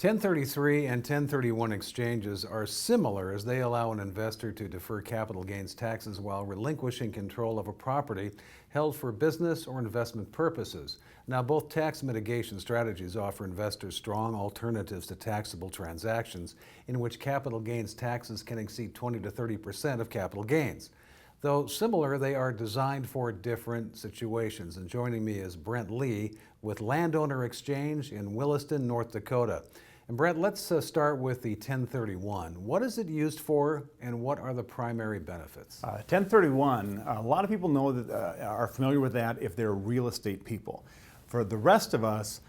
1033 and 1031 exchanges are similar as they allow an investor to defer capital gains taxes while relinquishing control of a property held for business or investment purposes. Now, both tax mitigation strategies offer investors strong alternatives to taxable transactions in which capital gains taxes can exceed 20 to 30% of capital gains. Though similar, they are designed for different situations. And joining me is Brent Lee with Landowner Exchange in Williston, North Dakota. And Brent, let's start with the 1031. What is it used for, and what are the primary benefits? 1031, a lot of people know that are familiar with that if they're real estate people. For the rest of us,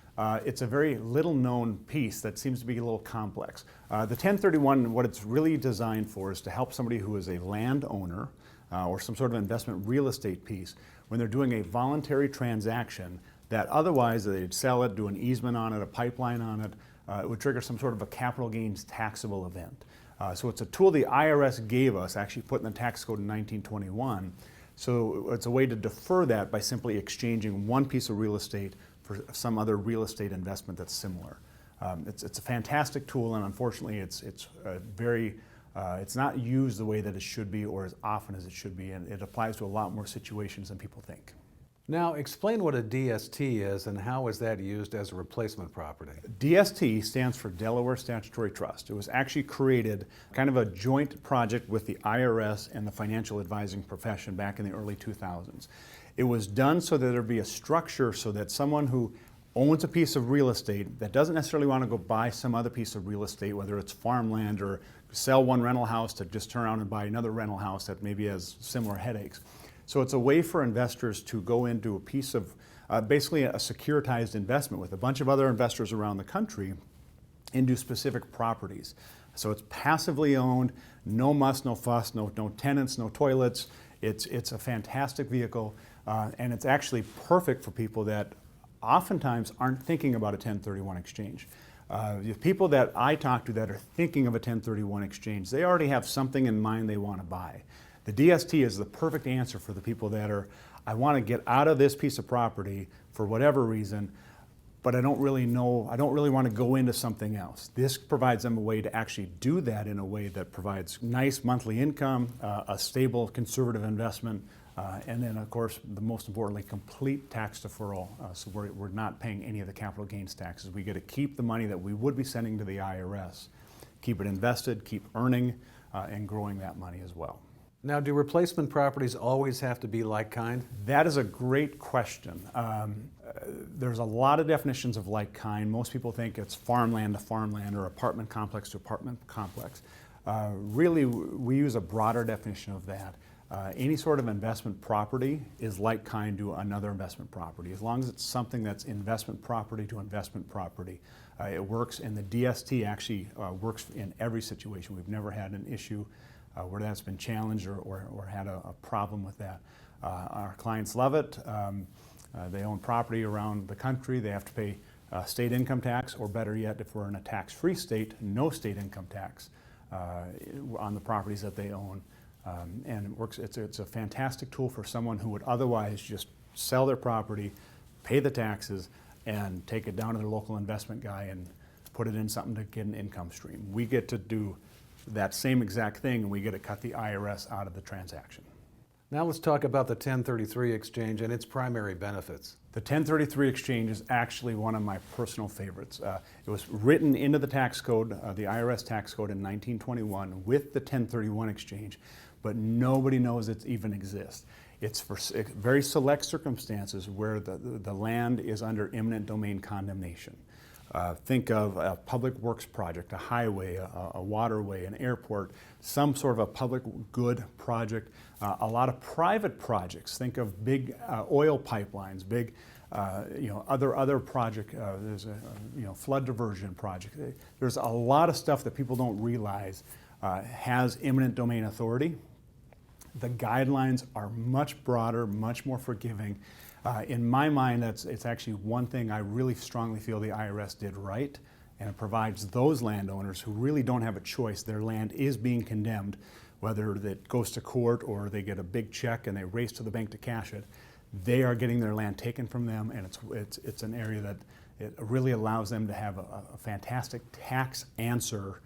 it's a very little known piece that seems to be a little complex. The 1031, what it's really designed for is to help somebody who is a landowner or some sort of investment real estate piece when they're doing a voluntary transaction that otherwise they'd sell it, do an easement on it, a pipeline on it. It would trigger some sort of a capital gains taxable event. So it's a tool the IRS gave us, actually put in the tax code in 1921. So it's a way to defer that by simply exchanging one piece of real estate for some other real estate investment that's similar. It's a fantastic tool, and unfortunately it's not used the way that it should be or as often as it should be, and it applies to a lot more situations than people think. Now, explain what a DST is and how is that used as a replacement property? DST stands for Delaware Statutory Trust. It was actually created kind of a joint project with the IRS and the financial advising profession back in the early 2000s. It was done so that there'd be a structure so that someone who owns a piece of real estate that doesn't necessarily want to go buy some other piece of real estate, whether it's farmland or sell one rental house to just turn around and buy another rental house that maybe has similar headaches. So it's a way for investors to go into a piece of basically a securitized investment with a bunch of other investors around the country into specific properties. So it's passively owned, no muss, no fuss, no tenants, no toilets. It's a fantastic vehicle, and it's actually perfect for people that oftentimes aren't thinking about a 1031 exchange. The people that I talk to that are thinking of a 1031 exchange, they already have something in mind they want to buy. The DST is the perfect answer for the people that are, I want to get out of this piece of property for whatever reason, but I don't really want to go into something else. This provides them a way to actually do that in a way that provides nice monthly income, a stable conservative investment, and then of course, the most importantly, complete tax deferral. So we're not paying any of the capital gains taxes. We get to keep the money that we would be sending to the IRS, keep it invested, keep earning, and growing that money as well. Now, do replacement properties always have to be like kind? That is a great question. There's a lot of definitions of like kind. Most people think it's farmland to farmland or apartment complex to apartment complex. Really, we use a broader definition of that. Any sort of investment property is like kind to another investment property. As long as it's something that's investment property to investment property, it works, and the DST actually works in every situation. We've never had an issue where that's been challenged or had a problem with that. Our clients love it. They own property around the country. They have to pay state income tax, or better yet, if we're in a tax-free state, no state income tax on the properties that they own. And it works. It's a fantastic tool for someone who would otherwise just sell their property, pay the taxes, and take it down to their local investment guy and put it in something to get an income stream. We get to do that same exact thing, and we get to cut the IRS out of the transaction. Now let's talk about the 1033 exchange and its primary benefits. The 1033 exchange is actually one of my personal favorites. It was written into the tax code, the IRS tax code in 1921 with the 1031 exchange, but nobody knows it even exists. It's for very select circumstances where the land is under eminent domain condemnation. Think of a public works project, a highway, a waterway, an airport, some sort of a public good project, a lot of private projects. Think of big oil pipelines, big other project. There's a flood diversion project. There's a lot of stuff that people don't realize has eminent domain authority. The guidelines are much broader, much more forgiving. In my mind, it's actually one thing I really strongly feel the IRS did right, and it provides those landowners who really don't have a choice. Their land is being condemned, whether it goes to court or they get a big check and they race to the bank to cash it. They are getting their land taken from them, and it's an area that It really allows them to have a fantastic tax answer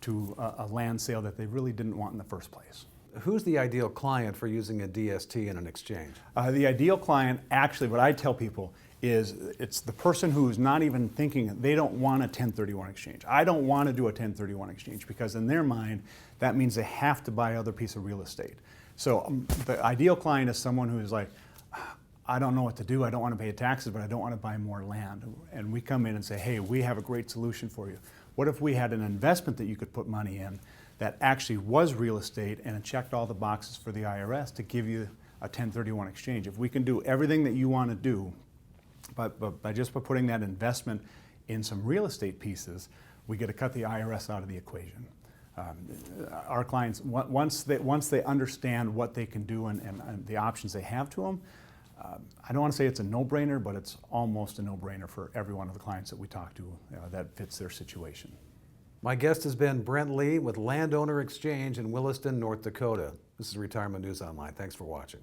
to a land sale that they really didn't want in the first place. Who's the ideal client for using a DST in an exchange? The ideal client, actually, what I tell people is it's the person who's not even thinking, they don't want a 1031 exchange. I don't want to do a 1031 exchange because in their mind, that means they have to buy other piece of real estate. So the ideal client is someone who's like, I don't know what to do. I don't want to pay taxes, but I don't want to buy more land. And we come in and say, hey, we have a great solution for you. What if we had an investment that you could put money in that actually was real estate and it checked all the boxes for the IRS to give you a 1031 exchange? If we can do everything that you want to do, but by putting that investment in some real estate pieces, we get to cut the IRS out of the equation. Our clients, once they understand what they can do and the options they have to them, I don't want to say it's a no-brainer, but it's almost a no-brainer for every one of the clients that we talk to that fits their situation. My guest has been Brent Lee with Landowner Exchange in Williston, North Dakota. This is Retirement News Online. Thanks for watching.